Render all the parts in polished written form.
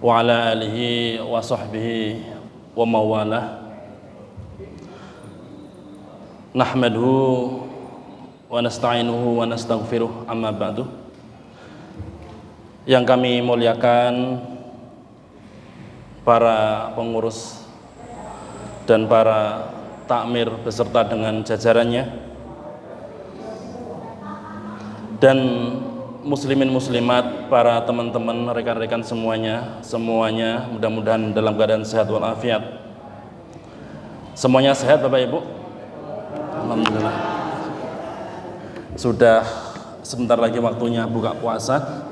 wa ala alihi wa sahbihi wa mawalah. Nahmaduhu wa nasta'inuhu wa nastaghfiruh, amma ba'du. Yang kami muliakan para pengurus dan para takmir beserta dengan jajarannya, dan muslimin muslimat, para teman-teman, rekan-rekan semuanya mudah-mudahan dalam keadaan sehat walafiat. Semuanya sehat Bapak Ibu? Alhamdulillah. Sudah sebentar lagi waktunya buka puasa.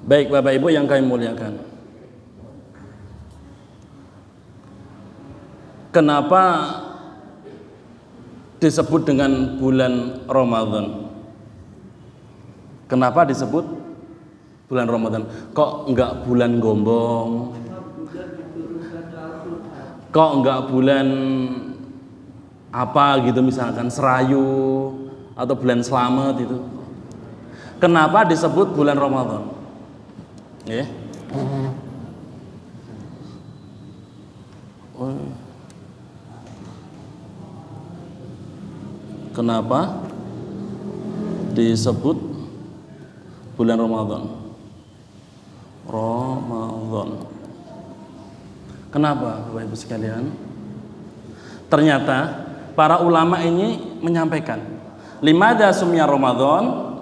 Baik Bapak Ibu yang kami muliakan, kenapa disebut dengan bulan Ramadan? Kenapa disebut bulan Ramadan? Kok enggak bulan Gombong? Kok enggak bulan apa gitu, misalkan Serayu atau bulan Slamet itu? Kenapa disebut bulan Ramadan? Ya. Kenapa disebut bulan Ramadan? Kenapa Bapak Ibu sekalian? Ternyata para ulama ini menyampaikan, limadha sumya Ramadan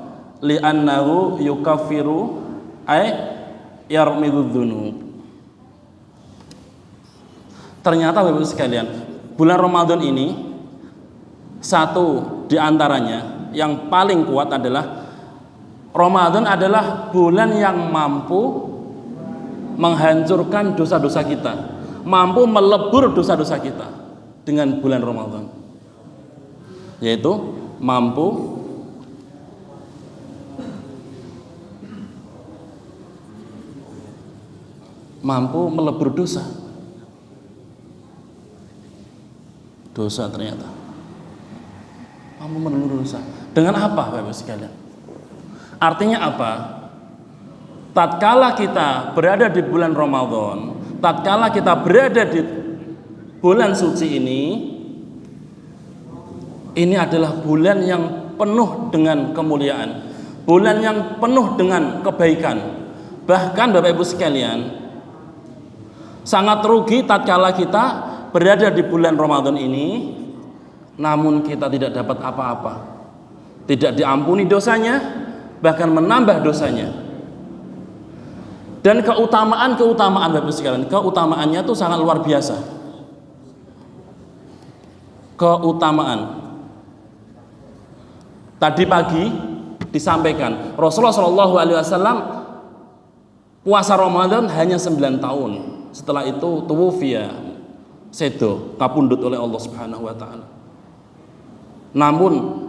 li'annahu yukaffiru ay yarmidudz dzunub. Ternyata Bapak Ibu sekalian, bulan Ramadan ini satu di antaranya yang paling kuat adalah Ramadan adalah bulan yang mampu menghancurkan dosa-dosa kita, mampu melebur dosa-dosa kita dengan bulan Ramadan, yaitu mampu melebur dosa ternyata mampu melebur dosa. Dengan apa Bapak Ibu sekalian? Artinya apa? Tatkala kita berada di bulan Ramadan, tatkala kita berada di bulan suci ini adalah bulan yang penuh dengan kemuliaan, bulan yang penuh dengan kebaikan. Bahkan Bapak Ibu sekalian, sangat rugi tatkala kita berada di bulan Ramadan ini namun kita tidak dapat apa-apa, tidak diampuni dosanya, bahkan menambah dosanya. Dan keutamaan Bapak Ibu sekalian, keutamaannya itu sangat luar biasa. Keutamaan tadi pagi disampaikan, Rasulullah SAW puasa Ramadan hanya 9 tahun. Setelah itu tuwufiya, sedo, kapundhut oleh Allah Subhanahu wa taala. Namun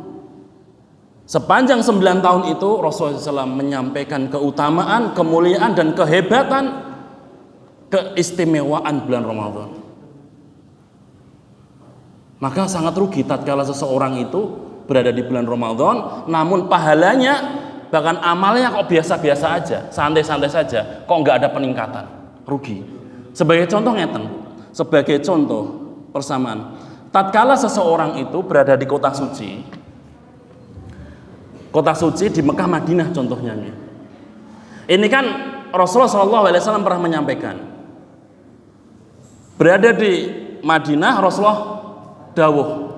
sepanjang 9 tahun itu Rasulullah SAW menyampaikan keutamaan, kemuliaan dan kehebatan, keistimewaan bulan Ramadan. Maka sangat rugi tatkala seseorang itu berada di bulan Ramadan namun pahalanya, bahkan amalnya kok biasa-biasa aja, santai-santai saja, kok nggak ada peningkatan. Rugi. Sebagai contoh ngeten, sebagai contoh persamaan, tatkala seseorang itu berada di kota suci di Mekah, Madinah contohnya. Ini kan Rasulullah SAW pernah menyampaikan, berada di Madinah Rasulullah dawuh,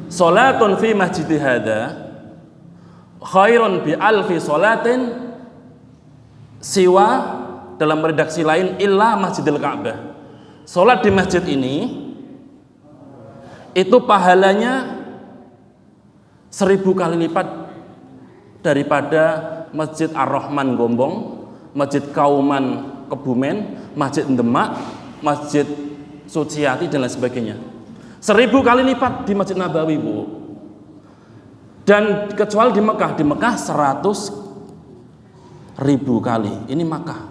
salatun fi masjidi hadza khairun bi alfi salatin siwa, dalam redaksi lain, illa Masjidil Ka'bah. Salat di masjid ini itu pahalanya 1000 kali lipat daripada Masjid Ar-Rahman Gombong, Masjid Kauman Kebumen, Masjid Demak, Masjid Suciati dan lain sebagainya. 1000 kali lipat di Masjid Nabawi, Bu. Dan kecuali di Mekah 100.000 kali. Ini Makkah,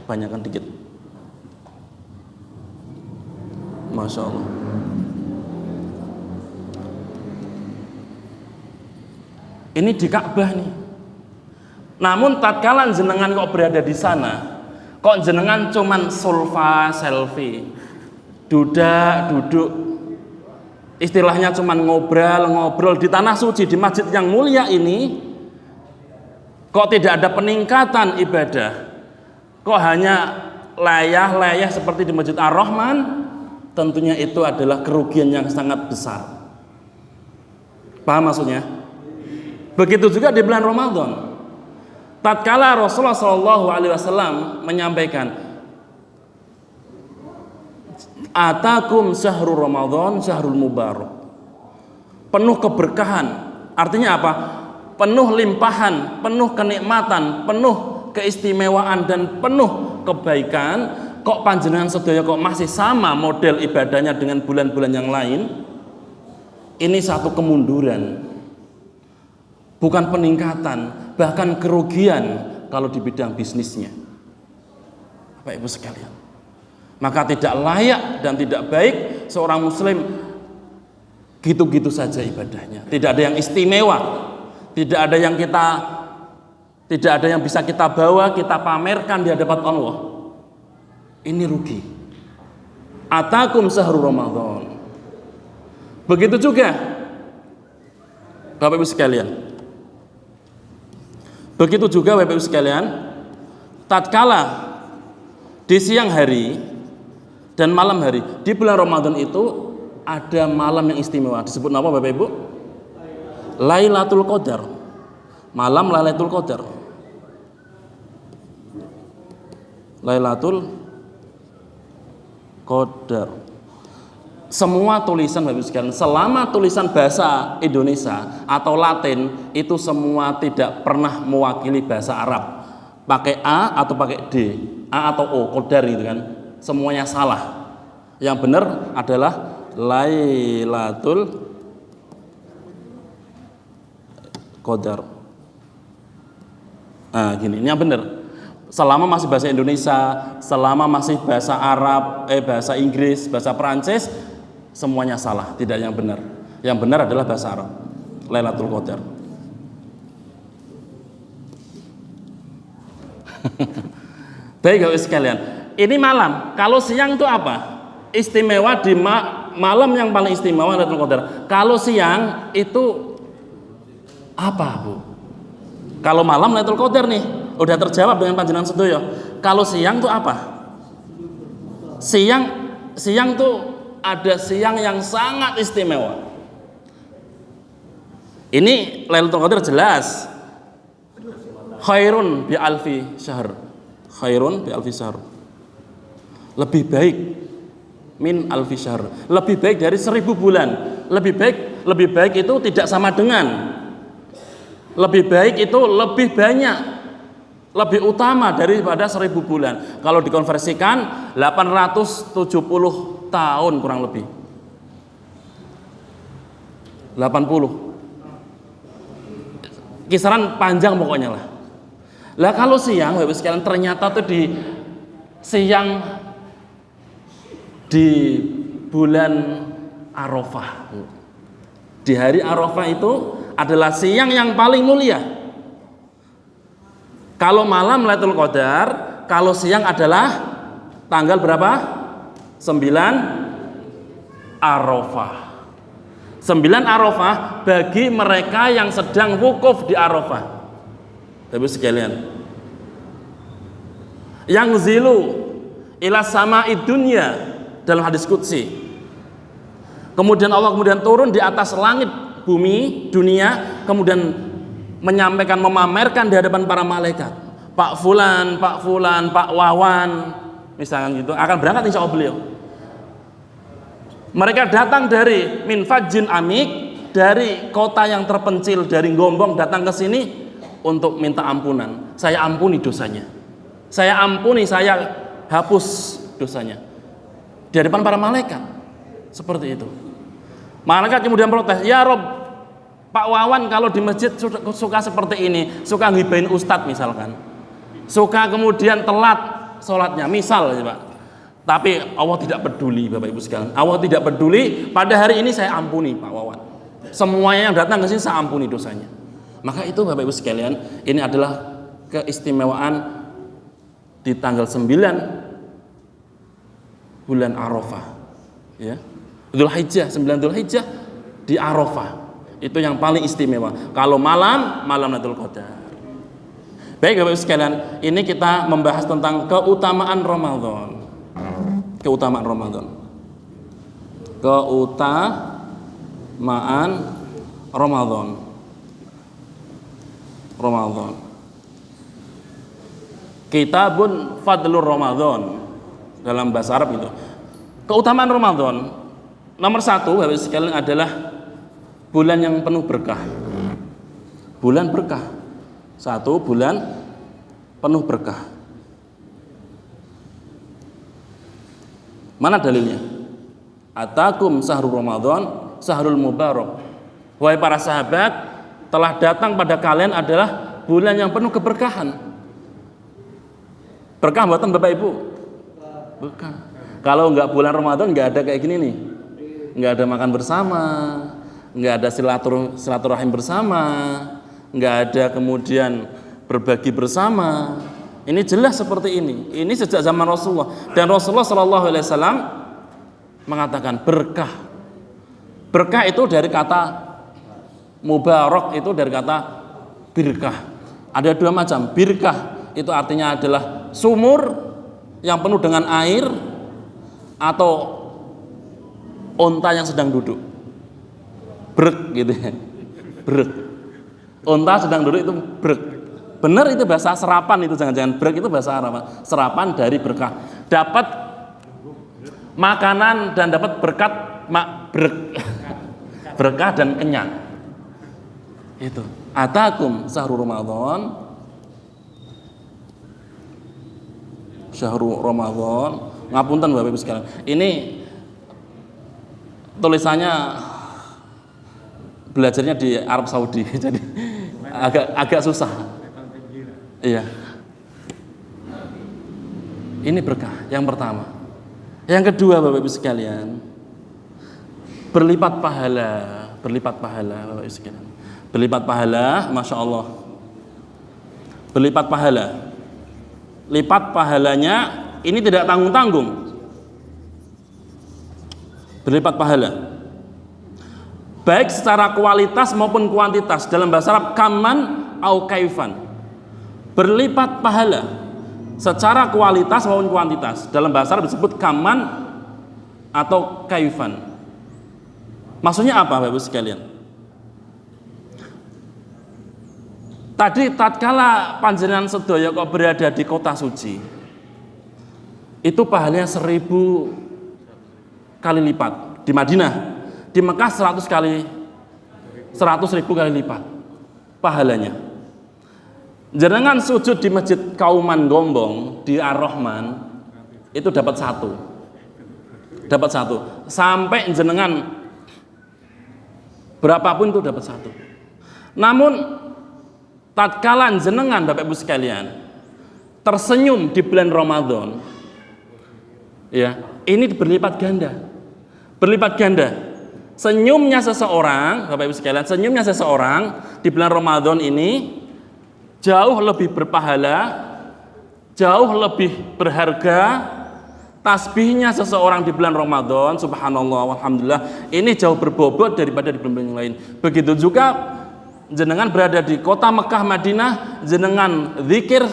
banyakkan dikit. Masya Allah. Ini di Ka'bah nih. Namun tatkala jenengan kok berada di sana, kok jenengan cuman sulfa selfie, duduk, istilahnya cuman ngobrol di tanah suci di masjid yang mulia ini, kok tidak ada peningkatan ibadah, kok hanya layah seperti di Masjid Ar-Rahman, tentunya itu adalah kerugian yang sangat besar. Paham maksudnya? Begitu juga di bulan Ramadan. Tatkala Rasulullah SAW menyampaikan, atakum syahrul Ramadan syahrul mubarak, penuh keberkahan. Artinya apa? Penuh limpahan, penuh kenikmatan, penuh keistimewaan dan penuh kebaikan. Kok panjenengan sedaya kok masih sama model ibadahnya dengan bulan-bulan yang lain? Ini satu kemunduran, bukan peningkatan, bahkan kerugian kalau di bidang bisnisnya. Bapak Ibu sekalian, maka tidak layak dan tidak baik seorang muslim gitu-gitu saja ibadahnya. Tidak ada yang istimewa, tidak ada yang bisa kita bawa, kita pamerkan di hadapan Allah. Ini rugi. Atakum syahrul Ramadan. Begitu juga Bapak Ibu sekalian. Begitu juga Bapak Ibu sekalian, tatkala di siang hari dan malam hari di bulan Ramadan itu ada malam yang istimewa. Disebut apa Bapak Ibu? Lailatul Qadar. Malam Lailatul Qadar. Lailatul Qadar. Semua tulisan Bapak Ibu sekalian, selama tulisan bahasa Indonesia atau Latin itu semua tidak pernah mewakili bahasa Arab. Pakai A atau pakai D, A atau O, Qadar gitu kan. Semuanya salah. Yang benar adalah Lailatul Qadar. Nah, gini, ini yang benar. Selama masih bahasa Indonesia, selama masih bahasa Arab, bahasa Inggris, bahasa Perancis, semuanya salah, tidak yang benar. Yang benar adalah bahasa Arab. Lailatul Qadar. Baik Bapak sekalian, ini malam. Kalau siang itu apa? Istimewa di malam yang paling istimewa Lailatul Qadar. Kalau siang itu apa, Bu? Kalau malam Lailatul Qadar nih, udah terjawab dengan panjenengan sedoyo. Kalau siang itu apa? Siang tuh ada siang yang sangat istimewa. Ini Lailatul Qadar jelas. Khairun bi alfi syahr. Khairun bi alfi syahr. Lebih baik min alfi syahr. Lebih baik dari 1000 bulan. Lebih baik itu tidak sama dengan. Lebih baik itu lebih banyak, lebih utama daripada 1000 bulan. Kalau dikonversikan 870 tahun kurang lebih. 80. Kisaran panjang pokoknya lah. Lah kalau siang Bapak sekalian ternyata tuh di siang di bulan Arafah. Di hari Arafah itu adalah siang yang paling mulia. Kalau malam Lailatul Qadar, kalau siang adalah tanggal berapa? 9 Arafah. 9 Arafah bagi mereka yang sedang wukuf di Arafah. Bapak sekalian, yang zilu ila sama'id dunya dalam hadis qudsi. Kemudian Allah turun di atas langit bumi dunia, kemudian menyampaikan, memamerkan di hadapan para malaikat. Pak Fulan, Pak Wawan, misalkan gitu, akan berangkat insya Allah beliau. Mereka datang dari min fajjin amik, dari kota yang terpencil, dari Gombong datang ke sini untuk minta ampunan. Saya ampuni dosanya. Saya ampuni, saya hapus dosanya. Di hadapan para malaikat. Seperti itu. Malaikat kemudian protes, ya Rob, Pak Wawan kalau di masjid suka seperti ini, suka ngibain ustadz misalkan, suka kemudian telat sholatnya, misal ya Pak. Tapi Allah tidak peduli Bapak Ibu sekalian. Allah tidak peduli. Pada hari ini saya ampuni Pak Wawan. Semuanya yang datang ke sini saya ampuni dosanya. Maka itu Bapak Ibu sekalian, ini adalah keistimewaan di tanggal 9 bulan Arafah, ya. Dzulhijjah, 9 Dzulhijjah di Arafah. Itu yang paling istimewa. Kalau malam Lailatul Qadar. Baik Bapak Ibu sekalian, ini kita membahas tentang keutamaan Ramadan. Keutamaan Ramadan. Keutamaan Ramadan. Kitabun Fadlur Ramadan dalam bahasa Arab itu. Keutamaan Ramadan nomor 1 Bapak sekalian adalah bulan yang penuh berkah. Bulan berkah. 1 bulan penuh berkah. Mana dalilnya? Atakum syahrul Ramadan syahrul mubarak. Wahai para sahabat, telah datang pada kalian adalah bulan yang penuh keberkahan. Berkah buatan Bapak Ibu? Berkah. Kalau enggak bulan Ramadan enggak ada kayak gini nih. Enggak ada makan bersama, enggak ada silaturahim bersama, enggak ada kemudian berbagi bersama. Ini jelas seperti ini. Ini sejak zaman Rasulullah, dan Rasulullah Shallallahu Alaihi Wasallam mengatakan berkah. Berkah itu dari kata mubarak, itu dari kata birkah. Ada 2 macam. Birkah itu artinya adalah sumur yang penuh dengan air, atau onta yang sedang duduk. Brek gitu ya. Brek. Onta sedang duduk itu brek. Benar, itu bahasa serapan, itu jangan-jangan brek itu bahasa Arab. Serapan dari berkah. Dapat makanan dan dapat berkat berkah dan kenyang. Itu. Atakum syahrul Ramadan. Syahrul Ramadan. Ngapunten Bapak Ibu sekalian. Ini tulisannya belajarnya di Arab Saudi, jadi agak susah. Iya. Ini berkah yang pertama. Yang kedua Bapak Ibu sekalian, berlipat pahala Bapak Ibu sekalian. Berlipat pahala, Masya Allah. Berlipat pahala. Lipat pahalanya ini tidak tanggung-tanggung. Berlipat pahala. Baik secara kualitas maupun kuantitas. Dalam bahasa Arab kaman au kaifan. Berlipat pahala secara kualitas maupun kuantitas. Dalam bahasa Arab disebut kaman atau kaifan. Maksudnya apa Bapak Ibu sekalian? Tadi tatkala panjenengan sedaya kok berada di kota suci, itu pahalanya 1000 kali lipat. Di Madinah, di Mekah 100.000 kali lipat pahalanya. Jenengan sujud di Masjid Kauman Gombong di Ar-Rahman itu dapat 1. Dapat 1. Sampai jenengan berapapun itu dapat 1. Namun tatkala jenengan Bapak Ibu sekalian tersenyum di bulan Ramadan, ya, ini berlipat ganda. Berlipat ganda. Senyumnya seseorang, Bapak Ibu sekalian, senyumnya seseorang di bulan Ramadan ini jauh lebih berpahala, jauh lebih berharga. Tasbihnya seseorang di bulan Ramadan, subhanallah, alhamdulillah, ini jauh berbobot daripada di bulan yang lain. Begitu juga jenengan berada di kota Mekah, Madinah, jenengan zikir,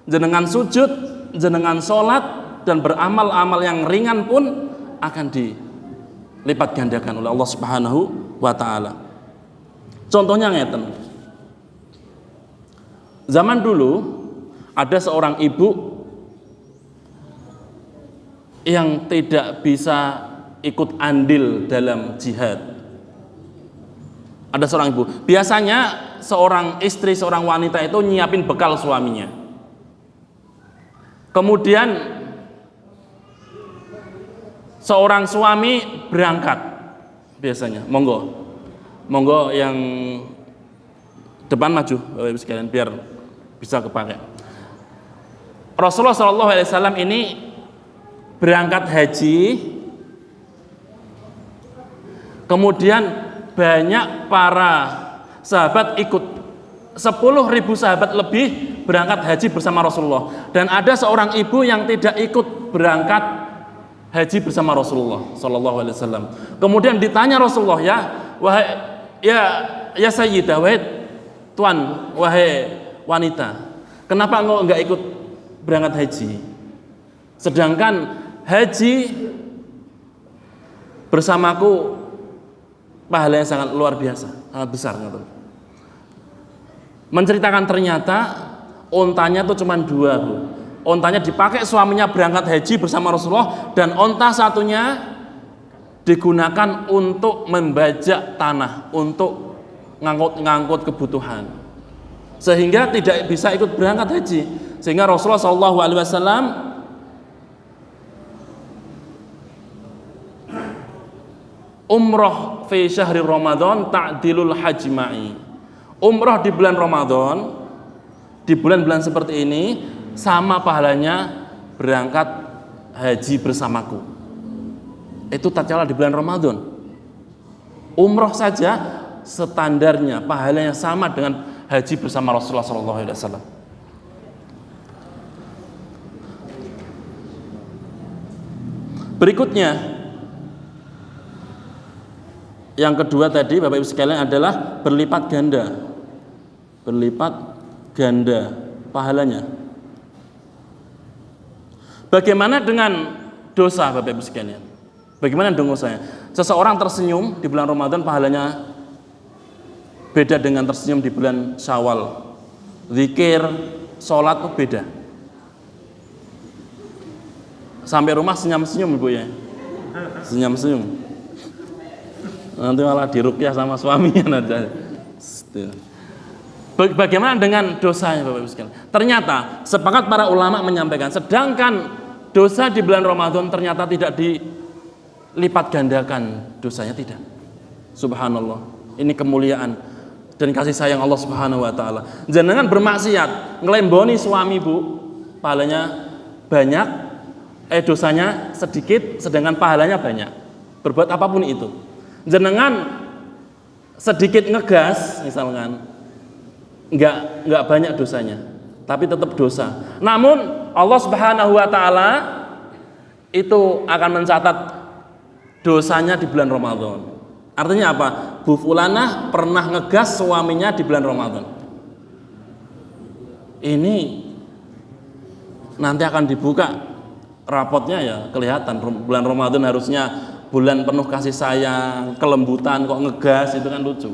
jenengan sujud, jenengan sholat dan beramal-amal yang ringan pun akan dilipat gandakan oleh Allah Subhanahu wa ta'ala. Contohnya ngeten. Zaman dulu ada seorang ibu yang tidak bisa ikut andil dalam jihad. Ada seorang ibu. Biasanya seorang istri, seorang wanita itu nyiapin bekal suaminya. Kemudian seorang suami berangkat. Biasanya, monggo yang depan maju, Bapak Ibu sekalian, biar bisa kepakai. Rasulullah SAW ini berangkat haji, kemudian banyak para sahabat ikut 10.000 sahabat lebih berangkat haji bersama Rasulullah, dan ada seorang ibu yang tidak ikut berangkat haji bersama Rasulullah Sallallahu Alaihi Wasallam. Kemudian ditanya Rasulullah, wahai ya Sayyidah, wahai tuan, wahai wanita, kenapa engkau enggak ikut berangkat haji? Sedangkan haji bersamaku pahalanya sangat luar biasa, sangat besar. Menceritakan ternyata ontanya tuh cuma 2, Bu. Ontanya dipakai suaminya berangkat haji bersama Rasulullah, dan onta satunya digunakan untuk membajak tanah, untuk ngangkut kebutuhan, sehingga tidak bisa ikut berangkat haji. Sehingga Rasulullah SAW umroh fi syahri Ramadan ta'dilul haji ma'i. Umroh di bulan Ramadan, di bulan-bulan seperti ini, sama pahalanya berangkat haji bersamaku. Itu tatkala di bulan Ramadan. Umroh saja standarnya pahalanya sama dengan haji bersama Rasulullah SAW. Berikutnya, yang kedua tadi Bapak Ibu sekalian adalah berlipat ganda pahalanya. Bagaimana dengan dosa, Bapak Ibu sekalian? Bagaimana dengan dosanya? Seseorang tersenyum di bulan Ramadan pahalanya beda dengan tersenyum di bulan Syawal. Zikir, sholat itu beda. Sampai rumah senyum-senyum Ibu ya. Senyum-senyum. Nanti malah diruqyah sama suaminya aja. Bagaimana dengan dosanya Bapak Ibu sekalian? Ternyata sepakat para ulama menyampaikan, sedangkan dosa di bulan Ramadan ternyata tidak dilipat gandakan dosanya, tidak. Subhanallah. Ini kemuliaan dan kasih sayang Allah Subhanahu wa taala. Jangan bermaksiat, ngelemboni suami Bu, pahalanya banyak, dosanya sedikit sedangkan pahalanya banyak. Berbuat apapun itu. Jenengan sedikit ngegas misalkan, enggak banyak dosanya, tapi tetap dosa. Namun Allah Subhanahu wa taala itu akan mencatat dosanya di bulan Ramadan. Artinya apa? Bu Fulanah pernah ngegas suaminya di bulan Ramadan. Ini nanti akan dibuka rapotnya ya, kelihatan bulan Ramadan harusnya bulan penuh kasih sayang, kelembutan, kok ngegas, itu kan lucu.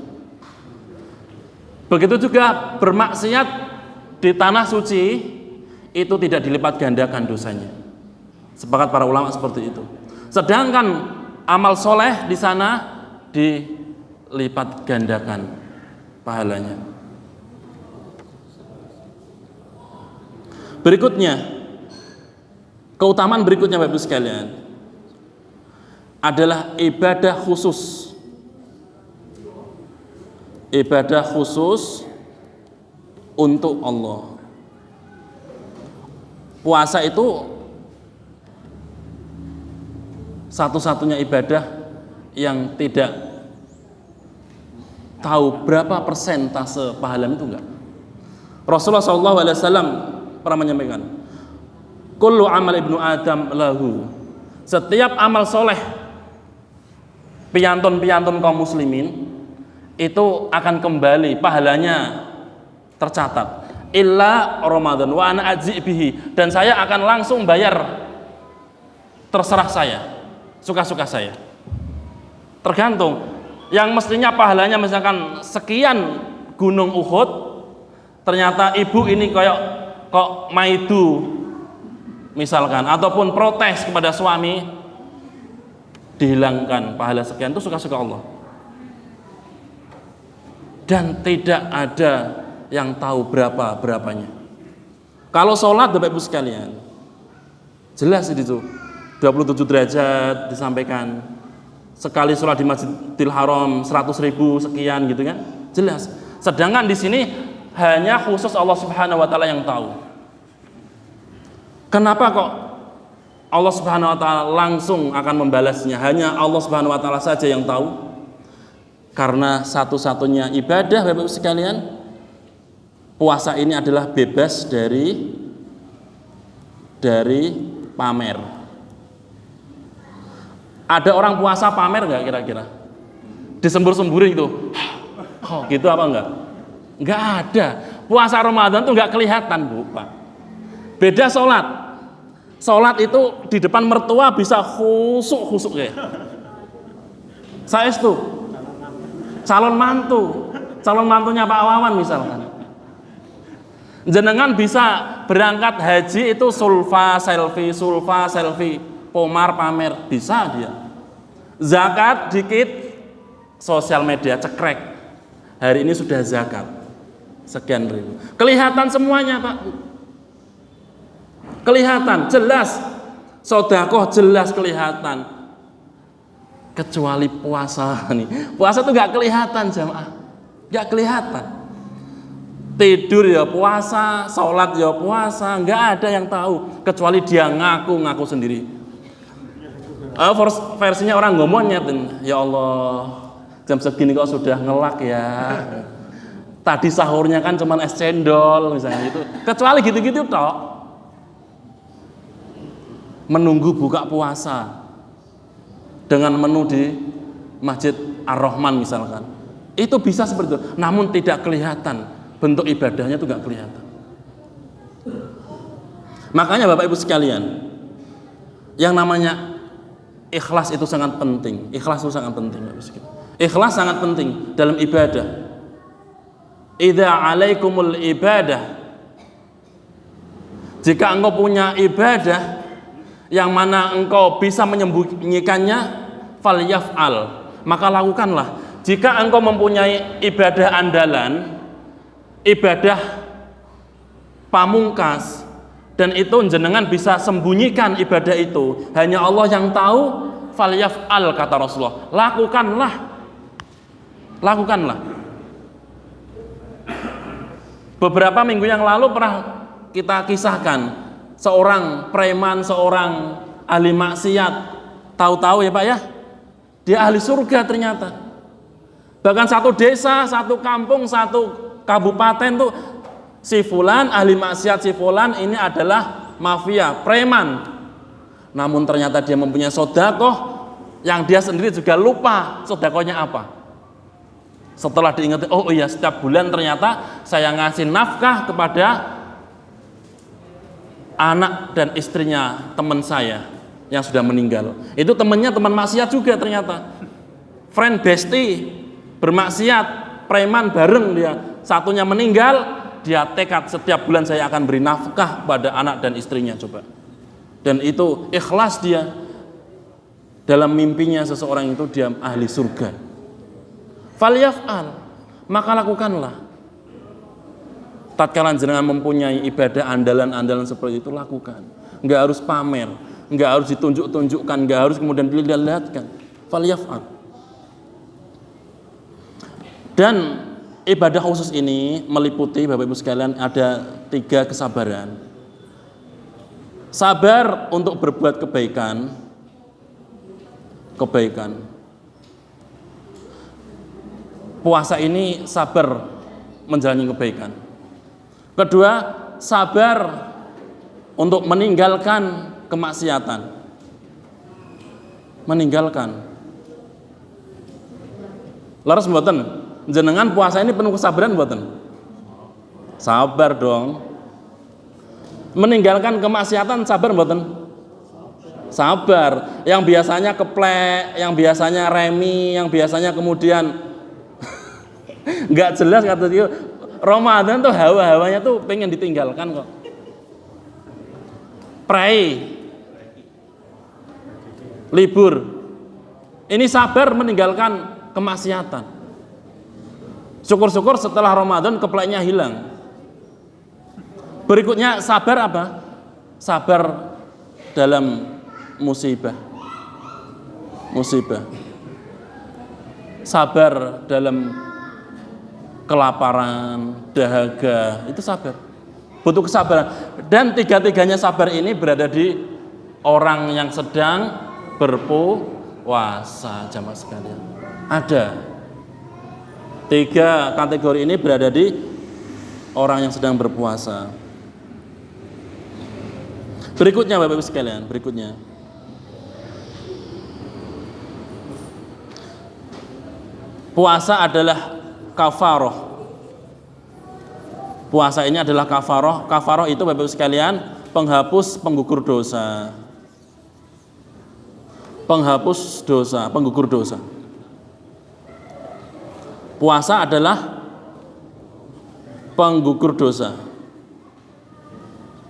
Begitu juga bermaksiat di tanah suci itu tidak dilipat gandakan dosanya. Sepakat para ulama seperti itu. Sedangkan amal soleh di sana dilipat gandakan pahalanya. Berikutnya, keutamaan berikutnya Bapak Ibu sekalian adalah ibadah khusus. Ibadah khusus untuk Allah. Puasa itu satu-satunya ibadah yang tidak tahu berapa persentase pahala itu enggak. Rasulullah SAW pernah menyampaikan, kullu amal ibnu Adam lahu. Setiap amal soleh piantun-piantun kaum muslimin itu akan kembali pahalanya tercatat. Illa Ramadan wa ana ajzi bihi, dan saya akan langsung bayar, terserah saya, suka-suka saya. Tergantung, yang mestinya pahalanya misalkan sekian gunung Uhud, ternyata ibu ini kok maidu misalkan, ataupun protes kepada suami, dihilangkan pahala sekian, itu suka-suka Allah. Dan tidak ada yang tahu berapanya. Kalau sholat Bapak Ibu sekalian, jelas itu 27 derajat disampaikan. Sekali sholat di Masjidil Haram 100.000 sekian gitu kan, jelas. Sedangkan di sini hanya khusus Allah Subhanahu wa taala yang tahu. Kenapa kok Allah Subhanahu wa taala langsung akan membalasnya? Hanya Allah Subhanahu wa taala saja yang tahu. Karena satu-satunya ibadah Bapak Ibu sekalian puasa ini adalah bebas dari pamer. Ada orang puasa pamer nggak kira-kira? Disembur-semburin gitu. Oh, gitu apa enggak? Enggak ada. Puasa Ramadan tuh enggak kelihatan, Bu, Pak. Beda sholat. Sholat itu di depan mertua bisa khusuk ya. Saestu. Calon mantunya Pak Wawan misalkan. Jenengan bisa berangkat haji itu sulfa selfie, pomar pamer, bisa dia. Zakat dikit, sosial media cekrek. Hari ini sudah zakat. Sekian ribu. Kelihatan semuanya, Pak. Kelihatan, jelas. Sedekah jelas kelihatan. Kecuali puasa nih. Puasa tuh gak kelihatan jamaah. Gak kelihatan. Tidur ya puasa, sholat ya puasa, nggak ada yang tahu kecuali dia ngaku sendiri. Versinya orang ngomongnya, ya Allah, jam segini kok sudah ngelak ya. Tadi sahurnya kan cuman es cendol misalnya itu. Kecuali gitu-gitu toh. Menunggu buka puasa dengan menu di Masjid Ar-Rahman misalkan. Itu bisa seperti itu, namun tidak kelihatan. Bentuk ibadahnya itu gak kelihatan. Makanya Bapak Ibu sekalian, yang namanya ikhlas itu sangat penting. Ikhlas itu sangat penting. Ikhlas sangat penting dalam ibadah. Idza 'alaikumul ibadah. Jika engkau punya ibadah yang mana engkau bisa menyembunyikannya, falyaf'al, maka lakukanlah. Jika engkau mempunyai ibadah andalan, ibadah pamungkas, dan itu jenengan bisa sembunyikan ibadah itu, hanya Allah yang tahu, falyaf'al kata Rasulullah, lakukanlah. Beberapa minggu yang lalu pernah kita kisahkan seorang preman, seorang ahli maksiat, tahu-tahu ya Pak ya, dia ahli surga ternyata. Bahkan satu desa, satu kampung, satu kabupaten tuh si fulan ahli maksiat, si fulan ini adalah mafia, preman. Namun ternyata dia mempunyai sedekah yang dia sendiri juga lupa sedekahnya apa. Setelah diingat, oh iya setiap bulan ternyata saya ngasih nafkah kepada anak dan istrinya teman saya yang sudah meninggal. Itu temannya teman maksiat juga ternyata. Friend bestie bermaksiat, preman bareng dia. Satunya meninggal, dia tekad setiap bulan saya akan beri nafkah pada anak dan istrinya, coba. Dan itu ikhlas dia. Dalam mimpinya seseorang itu dia ahli surga. Falyaf'al, maka lakukanlah. Tatkala jenengan mempunyai ibadah andalan-andalan seperti itu, lakukan. Enggak harus pamer, enggak harus ditunjuk-tunjukkan, enggak harus kemudian dilihat-lihatkan. Falyaf'al. Dan ibadah khusus ini meliputi Bapak Ibu sekalian ada 3 kesabaran. Sabar untuk berbuat kebaikan. Puasa ini sabar menjalani kebaikan. Kedua, sabar untuk meninggalkan kemaksiatan. Laras mboten? Jenengan puasa ini penuh kesabaran mboten? Sabar dong. Meninggalkan kemaksiatan sabar mboten? Sabar. Yang biasanya keplek, yang biasanya remi, yang biasanya kemudian nggak jelas kata dia. Ramadan tuh hawa-hawanya tuh pengen ditinggalkan kok. Pray, libur. Ini sabar meninggalkan kemaksiatan. Syukur-syukur setelah Ramadan kepleknya hilang. Berikutnya sabar apa? Sabar dalam musibah. Sabar dalam kelaparan, dahaga, itu sabar. Butuh kesabaran. Dan 3-tiganya sabar ini berada di orang yang sedang berpuasa, jamaah sekalian. Ada 3 kategori ini berada di orang yang sedang berpuasa. Berikutnya Bapak Ibu sekalian, berikutnya. Puasa adalah kafaroh. Puasa ini adalah kafaroh. Kafaroh itu Bapak Ibu sekalian penghapus, penggugur dosa. Penghapus dosa, penggugur dosa. Puasa adalah penggugur dosa.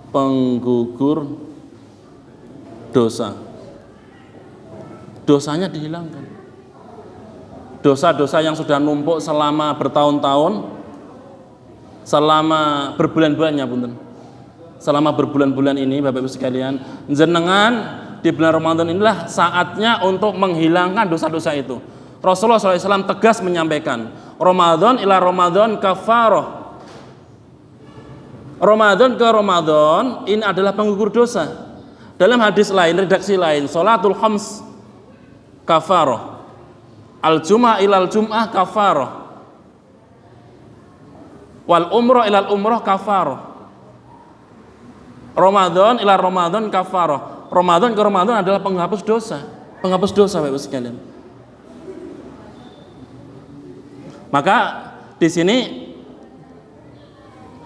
Penggugur dosa. Dosanya dihilangkan. Dosa-dosa yang sudah numpuk selama bertahun-tahun, selama berbulan-bulannya punten. Selama berbulan-bulan ini Bapak Ibu sekalian, jenengan di bulan Ramadan inilah saatnya untuk menghilangkan dosa-dosa itu. Rasulullah SAW tegas menyampaikan, Ramadan ila Ramadan kafaroh. Ramadan ke Ramadan ini adalah penggugur dosa. Dalam hadis lain, redaksi lain, sholatul khams kafaroh, al-jum'ah ilal jum'ah kafaroh, wal umroh ilal umroh kafaroh. Ramadan ila Ramadan kafaroh. Ramadan ke Ramadan adalah penghapus dosa. Penghapus dosa Bapak sekalian. Maka di sini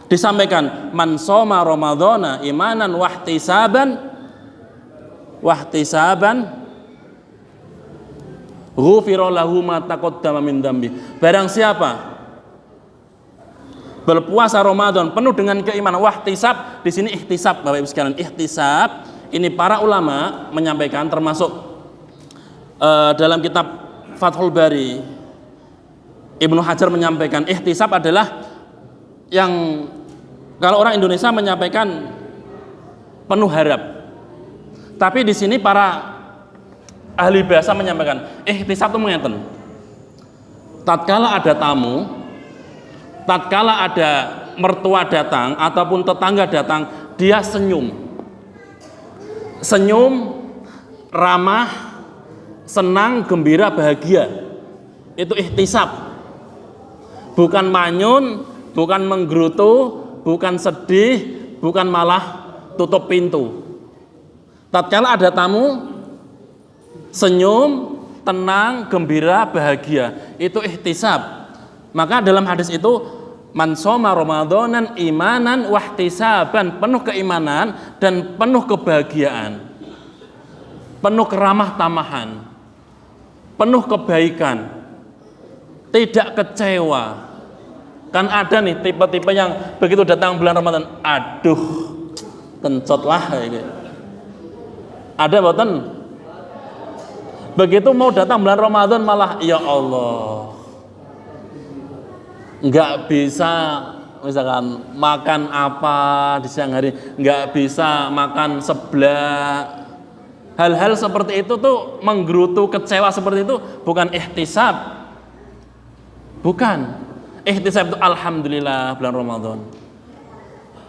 disampaikan man shoma ramadhana imanan wahtisaban ghufira lahu ma taqaddama min dzambi. Barang siapa berpuasa Ramadan penuh dengan keimanan, wahtisab di sini ihtisab Bapak Ibu sekalian. Ihtisab ini para ulama menyampaikan, termasuk dalam kitab Fathul Bari Ibnu Hajar menyampaikan ihtisab adalah yang kalau orang Indonesia menyampaikan penuh harap. Tapi di sini para ahli bahasa menyampaikan ihtisab itu mengatakan tatkala ada tamu, tatkala ada mertua datang ataupun tetangga datang, dia senyum, ramah, senang, gembira, bahagia. Itu ihtisab. Bukan manyun, bukan menggerutu, bukan sedih, bukan malah tutup pintu. Tatkala ada tamu, senyum, tenang, gembira, bahagia. Itu ihtisab. Maka dalam hadis itu man shoma ramadhanan imanan wahtisaban, penuh keimanan dan penuh kebahagiaan, penuh keramah tamahan, penuh kebaikan, tidak kecewa. Kan ada nih tipe-tipe yang begitu datang bulan Ramadan, aduh kencot lah gitu. Ada boten? Begitu mau datang bulan Ramadan malah ya Allah, nggak bisa misalkan makan apa di siang hari, nggak bisa makan seblak. Hal-hal seperti itu tuh menggerutu, kecewa seperti itu bukan ihtisab. Bukan. Ihtisab itu alhamdulillah bulan Ramadan.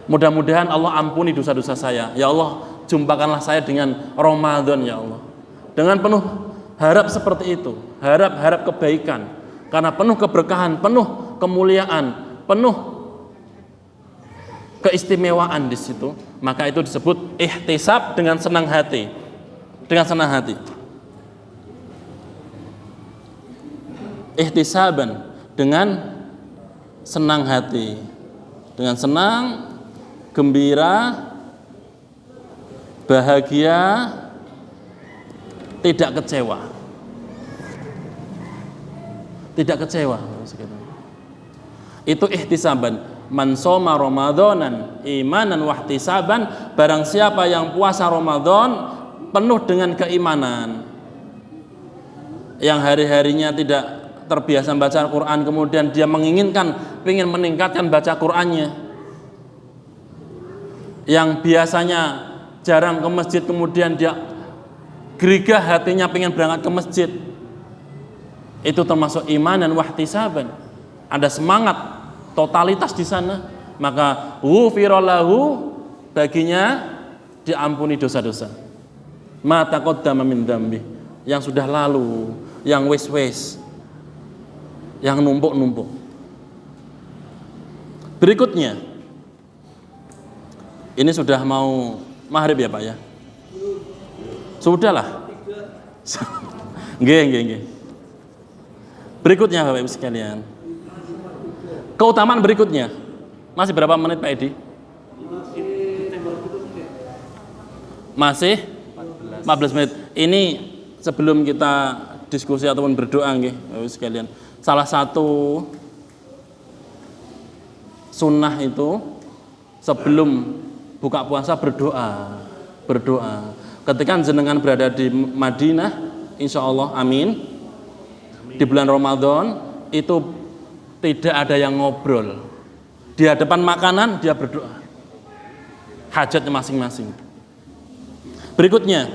Mudah-mudahan Allah ampuni dosa-dosa saya. Ya Allah, jumpakanlah saya dengan Ramadan ya Allah. Dengan penuh harap seperti itu, harap kebaikan. Karena penuh keberkahan, penuh kemuliaan, penuh keistimewaan di situ, maka itu disebut ihtisab dengan senang hati. Dengan senang hati. Ihtisaban dengan senang hati, dengan senang, gembira, bahagia, tidak kecewa. Tidak kecewa. Itu ihtisaban. Man shoma ramadhanan imanan wahtisaban, barang siapa yang puasa Ramadan penuh dengan keimanan, yang hari-harinya tidak terbiasa baca Al-Quran, kemudian dia ingin meningkatkan baca Qurannya, yang biasanya jarang ke masjid kemudian dia gerigah hatinya ingin berangkat ke masjid, itu termasuk iman dan wahtisaban. Ada semangat totalitas di sana, maka ghufira lahu, baginya diampuni dosa-dosa, ma taqaddama min dzambi, yang sudah lalu, yang wis-wis, yang numpuk-numpuk. Berikutnya, ini sudah mau maghrib ya Pak ya? Sudahlah. Nggih. Berikutnya Bapak Ibu sekalian. Keutamaan berikutnya. Masih berapa menit Pak Edi? Masih 14 menit. Ini sebelum kita diskusi ataupun berdoa nggih Bapak Ibu sekalian. Salah satu sunnah itu sebelum buka puasa berdoa. Ketika jenengan berada di Madinah, insya Allah amin, di bulan Ramadan itu tidak ada yang ngobrol. Di hadapan makanan dia berdoa. Hajatnya masing-masing. Berikutnya,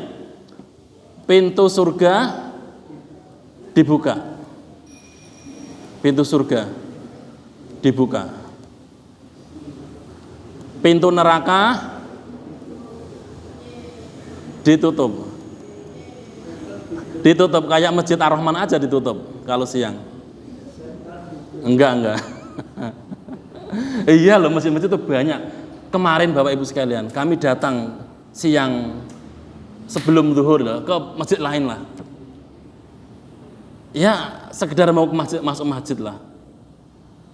pintu surga dibuka. Pintu surga dibuka. Pintu neraka ditutup. Ditutup kayak Masjid Ar-Rahman aja ditutup kalau siang. Enggak. Iya loh, masjid-masjid itu banyak. Kemarin Bapak Ibu sekalian, kami datang siang sebelum zuhur loh, ke masjid lain lah. Ya sekedar mau ke masjid, masuk masjid lah.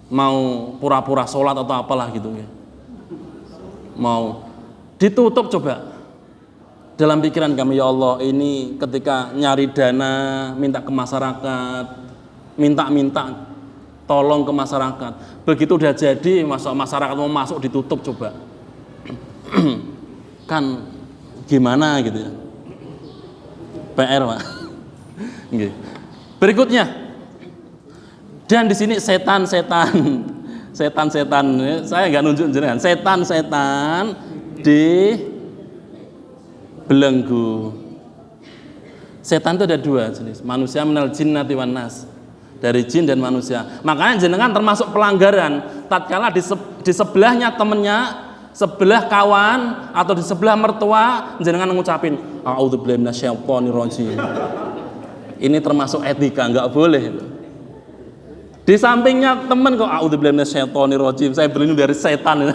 Mau pura-pura sholat atau apalah gitu ya. Mau ditutup coba. Dalam pikiran kami, ya Allah, ini ketika nyari dana, minta ke masyarakat, minta tolong ke masyarakat. Begitu udah jadi, masyarakat mau masuk ditutup coba. Kan gimana gitu ya. PR Pak. Berikutnya. Dan di sini setan, saya nggak nunjuk jenengan. Setan di belenggu. Setan itu ada dua jenis, manusia minal jinnati wan nas, dari jin dan manusia. Makanya jenengan termasuk pelanggaran tatkala di sebelahnya temennya, sebelah kawan atau di sebelah mertua jenengan ngucapin a'udzubillahi minasyaitonirrajim. Ini termasuk etika, nggak boleh. Di sampingnya temen kok a'udzubillahi minasyaitonirrajim, saya berlindung dari setan.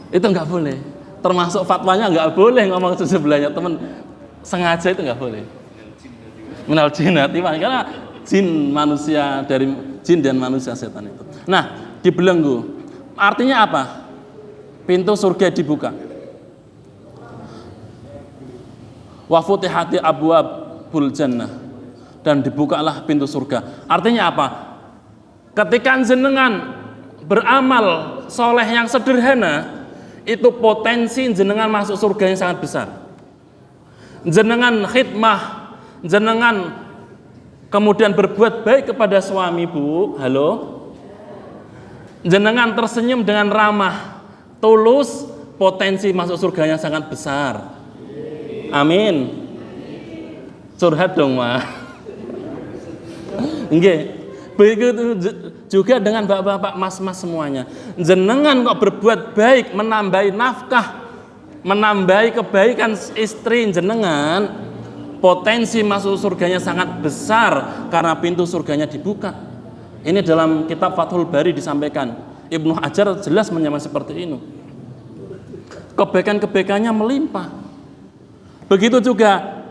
Itu nggak boleh. Termasuk fatwanya nggak boleh ngomong ke sebelahnya teman, sengaja itu nggak boleh. Minal jinnati, karena jin manusia, dari jin dan manusia setan itu. Nah, dibelenggu artinya apa? Pintu surga dibuka. Wa futihati abwabul jannah, dan dibukalah pintu surga. Artinya apa? Ketika jenengan beramal soleh yang sederhana, itu potensi jenengan masuk surga yang sangat besar. Jenengan khidmah, jenengan kemudian berbuat baik kepada suami, Bu, halo, jenengan tersenyum dengan ramah, tulus, potensi masuk surga yang sangat besar. Amin. Curhat dong, Ma. Nggih. Begitu juga dengan bapak-bapak, mas-mas semuanya. Jenengan kok berbuat baik, menambahi nafkah, menambahi kebaikan istri jenengan, potensi masuk surganya sangat besar karena pintu surganya dibuka. Ini dalam kitab Fathul Bari disampaikan. Ibnu Hajar jelas menyamakan seperti ini. Kebaikan-kebaikannya melimpah. Begitu juga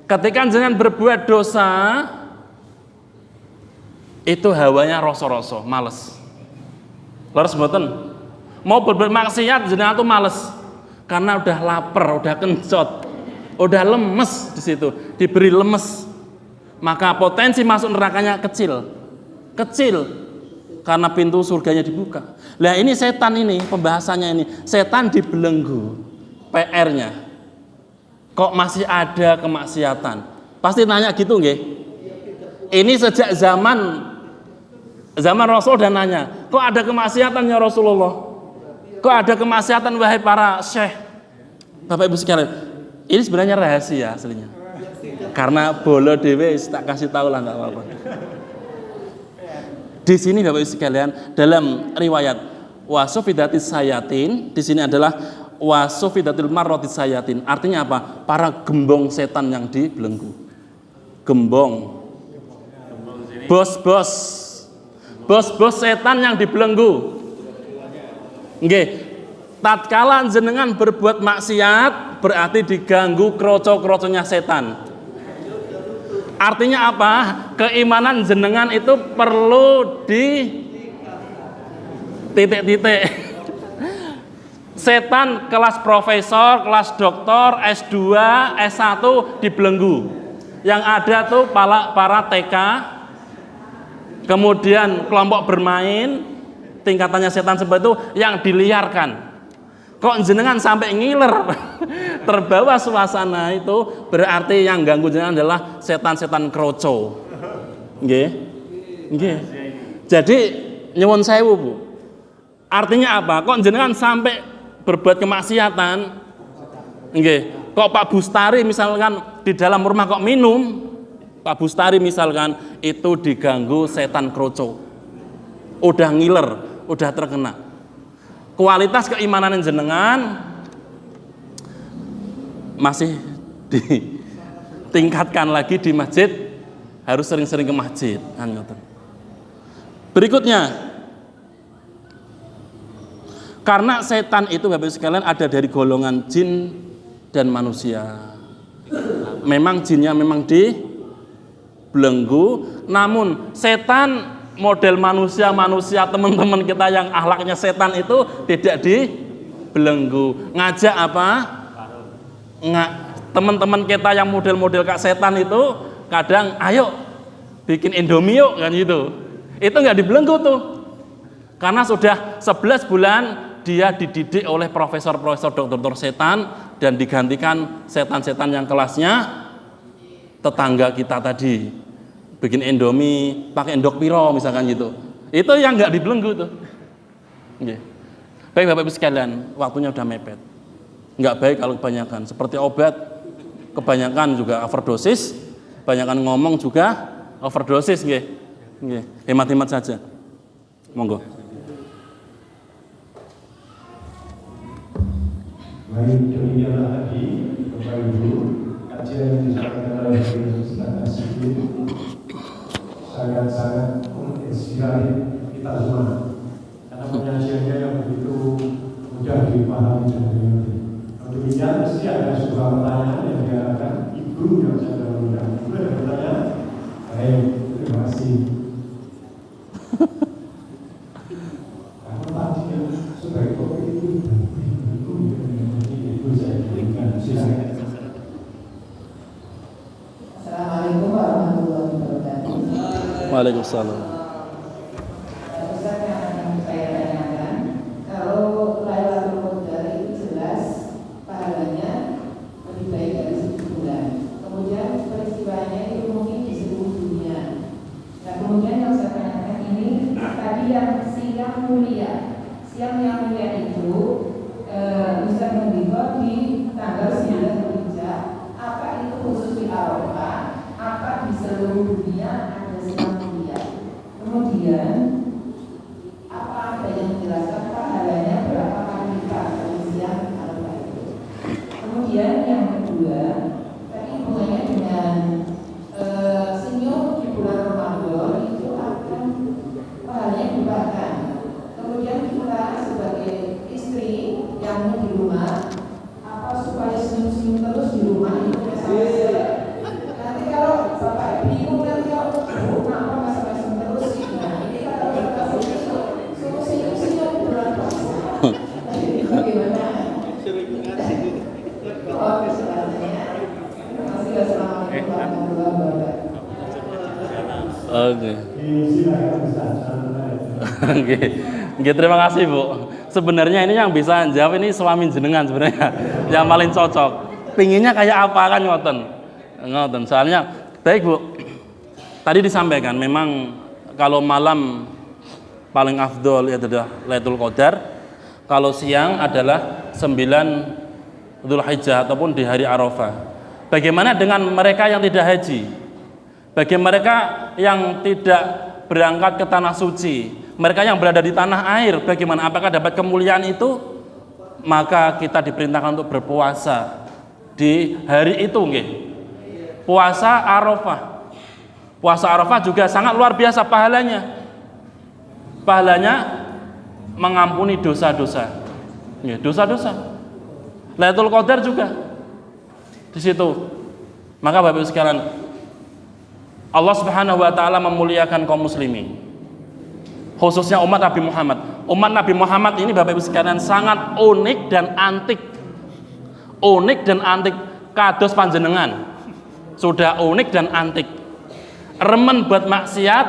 ketika jenengan berbuat dosa, itu hawanya rasa-rasa, males. Leres mboten? Mau berbuat maksiat jenengan tuh males. Karena udah lapar, udah kencot, udah lemes di situ, diberi lemes. Maka potensi masuk nerakanya kecil. Karena pintu surganya dibuka. Lah ini setan ini, pembahasannya ini, setan dibelenggu. PR-nya. Kok masih ada kemaksiatan? Pasti nanya gitu nggih? Ini sejak zaman Rasul dan nanya, kok ada kemaksiatan ya Rasulullah? Kok ada kemaksiatan wahai para syekh? Bapak Ibu sekalian, ini sebenarnya rahasia aslinya. Karena bolo dewe tak kasih tahu lah, nggak apa-apa. Di sini Bapak Ibu sekalian, dalam riwayat wasufidatis sayatin, di sini adalah wasufidatil marrotis sayatin. Artinya apa? Para gembong setan yang dibelenggu. Gembong. Bos-bos, Bos-bos setan yang dibelenggu. Nggih. Tatkala jenengan berbuat maksiat berarti diganggu kroco-kroconya setan. Artinya apa? Keimanan jenengan itu perlu di titik-titik. Setan kelas profesor, kelas doktor, S2, S1 dibelenggu. Yang ada tuh para TK, kemudian kelompok bermain, tingkatannya setan seperti itu yang diliarkan. Kok jenengan sampai ngiler terbawa suasana itu, berarti yang ganggu jenengan adalah setan-setan kroco. Nggih. Nggih. Jadi nyuwun sewu, Bu. Artinya apa? Kok jenengan sampai berbuat kemaksiatan? Nggih. Kok Pak Bustari misalkan di dalam rumah kok minum? Pak Bustari misalkan itu diganggu setan kroco. Udah ngiler, udah terkena. Kualitas keimanan jenengan masih ditingkatkan lagi di masjid, harus sering-sering ke masjid. Berikutnya, karena setan itu Bapak Ibu sekalian ada dari golongan jin dan manusia. Memang jinnya memang dibelenggu, namun setan model manusia teman-teman kita yang akhlaknya setan itu tidak dibelenggu. Ngajak apa? Teman-teman kita yang model-model kak setan itu kadang ayo bikin Indomie yuk kan gitu. Itu nggak dibelenggu tuh. Karena sudah 11 bulan dia dididik oleh profesor-profesor dokter setan dan digantikan setan-setan yang kelasnya tetangga kita tadi. Bikin Indomie pakai endok piro misalkan gitu. Itu yang nggak dibelenggu tuh. Oke. Baik Bapak Ibu sekalian, waktunya udah mepet. Nggak baik kalau kebanyakan. Seperti obat, kebanyakan juga overdosis, kebanyakan ngomong juga overdosis, nggih. Nggih. Hemat-hemat saja. Monggo. Baik, demikianlah tadi Bapak Ibu kajian yang disampaikan oleh Ustaz Nasruddin sangat-sangat menginspirasi kita semua karena penyajiannya yang begitu mudah dipahami dan dimengerti. Demikian mesti ada sebuah pertanyaan yang diarahkan Ibu yang saya undang. Ibu ada pertanyaan? Baik, terima kasih. Karena tadi yang sebagai kopi itu Ibu saya berikan. Silakan. Assalamualaikum warahmatullahi wabarakatuh. Waalaikumsalam. Ustaz, yang akan saya tanyakan, kalau Lailatul Qadar itu jelas pahalanya lebih baik dari 1 bulan. Kemudian peristiwanya itu mungkin di seluruh dunia. Nah, kemudian yang saya tanyakan ini tadi yang siang yang mulia itu bisa mendibat di tanggal 9 Zulhijjah. Apa itu khusus di Arafah? Apa di seluruh dunia ada siang mulia? Kemudian apa ada yang menjelaskan pahalanya berapa kali lipat dari siang Arafah itu? Kemudian yang kedua, tadi hubungannya dengan senyum di bulan Ramadan itu akan pahalanya dibahkan. Kemudian kita sebagai istri yang di rumah, apa supaya senyum-senyum terus di rumah itu nanti kalau bapak bingung nanti kalau kenapa masing-masing terus sih, nah ini kalau kita suruh senyum-senyum bulan puasa, jadi bagaimana? Oh, kesempatannya. Terima kasih. Assalamualaikum warahmatullahi wabarakatuh. Oke. Silakan Ustaz. Oke. Oke, terima kasih Bu. Sebenarnya ini yang bisa jawab ini suami jenengan sebenarnya yang paling cocok. Pinginnya kayak apa kan ngoten. Ngoten. Soalnya baik Bu. Tadi disampaikan memang kalau malam paling afdol itu adalah Lailatul Qadar. Kalau siang adalah 9 Dzulhijjah ataupun di hari Arafah. Bagaimana dengan mereka yang tidak haji? Bagi mereka yang tidak berangkat ke tanah suci, mereka yang berada di tanah air, bagaimana? Apakah dapat kemuliaan itu? Maka kita diperintahkan untuk berpuasa di hari itu, nggih. Puasa Arafah. Puasa Arafah juga sangat luar biasa pahalanya. pahalanya mengampuni dosa-dosa. Ya, dosa-dosa. Lailatul Qadar juga di situ. Maka Bapak Ibu sekalian, Allah Subhanahu wa taala memuliakan kaum muslimin. Khususnya umat Nabi Muhammad. Umat Nabi Muhammad ini Bapak Ibu sekalian sangat unik dan antik. Unik dan antik kados panjenengan. Sudah unik dan antik. Remen buat maksiat,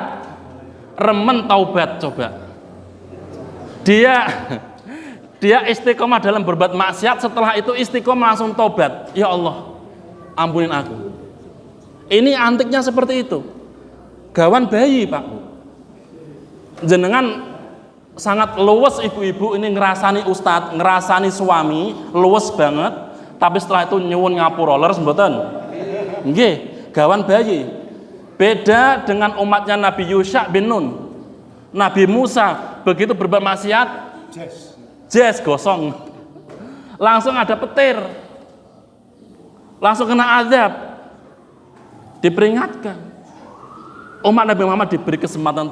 remen taubat coba. Dia istiqomah dalam berbuat maksiat, setelah itu istiqomah langsung taubat. Ya Allah, ampunin aku. Ini antiknya seperti itu. Gawan bayi, Pak. Jenengan sangat luwes ibu-ibu ini ngerasani ustadz, ngerasani suami, luwes banget. Tapi setelah itu nyuwun ngapura, leres mboten? Nggih, gawan bayi. Beda dengan umatnya Nabi Yusha bin Nun. Nabi Musa begitu berbuat maksiat, jes gosong, langsung ada petir, langsung kena azab, diperingatkan. Umat Nabi Muhammad diberi kesempatan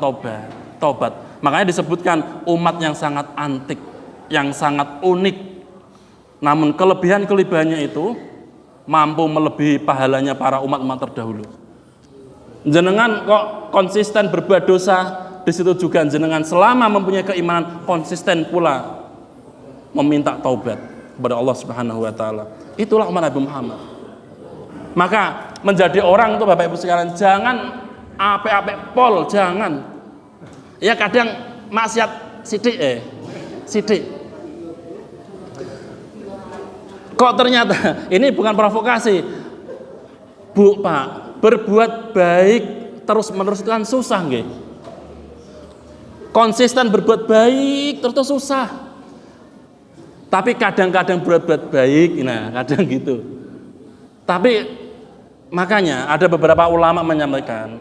taubat. Makanya disebutkan umat yang sangat antik, yang sangat unik. Namun kelebihannya itu mampu melebihi pahalanya para umat-umat terdahulu. Jenengan kok konsisten berbuat dosa, di situ juga jenengan selama mempunyai keimanan konsisten pula meminta taubat kepada Allah Subhanahu wa taala. Itulah umat Nabi Muhammad. Maka menjadi orang itu Bapak Ibu sekalian jangan apik-apik pol, jangan. Ya kadang maksiat sidik. Kok ternyata ini bukan provokasi. Bu, Pak, berbuat baik terus-menerus itu kan susah nggih. Konsisten berbuat baik terus susah. Tapi kadang-kadang berbuat baik, nah kadang gitu. Tapi makanya ada beberapa ulama menyampaikan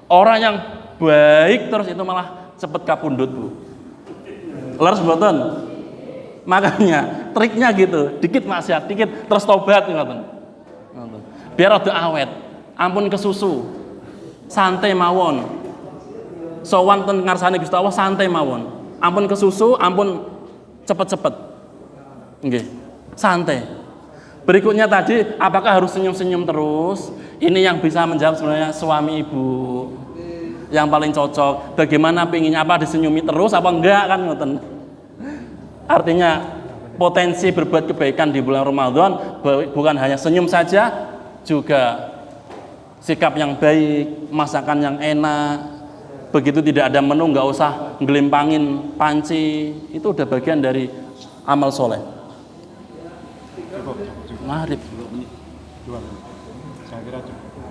orang yang baik terus itu malah cepet kapundhut, Bu. Leres mboten? Makanya triknya gitu, dikit maksiat, dikit terus tobat ngoten. Biar rada awet. Ampun kesusu. Santai mawon. Sowan ten ngarsane Gusti Allah santai mawon. Ampun kesusu, ampun cepet-cepet. Nggih. Santai. Berikutnya tadi, apakah harus senyum-senyum terus? Ini yang bisa menjawab sebenarnya suami ibu. Yang paling cocok. Bagaimana pinginnya apa disenyumi terus apa enggak kan ngoten. Artinya potensi berbuat kebaikan di bulan Ramadan bukan hanya senyum saja, juga sikap yang baik, masakan yang enak. Begitu tidak ada menu nggak usah ngelimpangin panci, itu udah bagian dari amal soleh. Maghrib. 2 menit. Saya kira cukup.